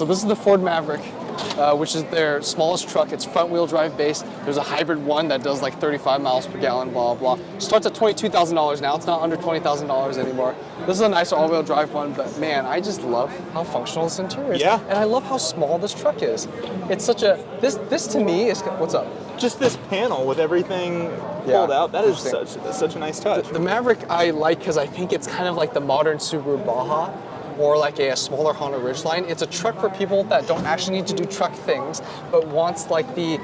So this is the Ford Maverick, which is their smallest truck. It's front-wheel drive based. There's a hybrid one that does like 35 miles per gallon, blah, blah, blah. Starts at $22,000 now. It's not under $20,000 anymore. This is a nicer all-wheel drive one, but man, I just love how functional this interior is. Yeah. And I love how small this truck is. It's such a, this to me is, what's up? Just this panel with everything pulled out, that is such a nice touch. The Maverick I like because I think it's kind of like the modern Subaru Baja, or like a smaller Honda Ridgeline. It's a truck for people that don't actually need to do truck things, but wants like the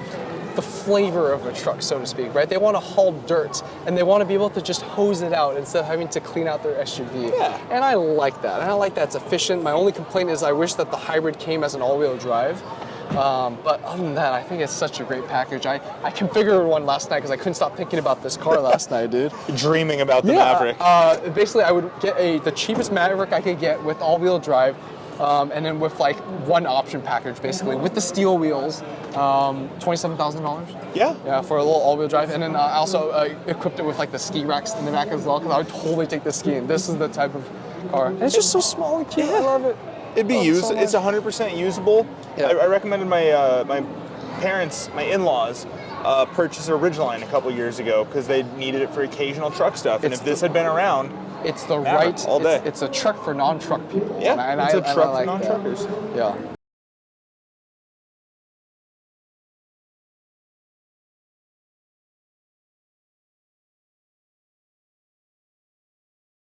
flavor of a truck, so to speak, right? They want to haul dirt, and they want to be able to just hose it out instead of having to clean out their SUV. Yeah. And I like that. And I like that it's efficient. My only complaint is I wish that the hybrid came as an all-wheel drive. But other than that, I think it's such a great package. I configured one last night because I couldn't stop thinking about this car last night, dude. Dreaming about the Maverick. Basically, I would get the cheapest Maverick I could get with all-wheel drive, and then with like one option package, basically, with the steel wheels, $27,000. Yeah. Yeah, for a little all-wheel drive, and then I also equipped it with like the ski racks in the back as well, because I would totally take this skiing. This is the type of car. And it's just so small and cute. I love it. It'd be used. So it's 100% usable. Yeah. I recommended my parents, my in-laws, purchase a Ridgeline a couple years ago because they needed it for occasional truck stuff. And if this had been around, it's the Maverick right all day. It's a truck for non-truck people. Yeah, and it's a truck for like non-truckers. Yeah.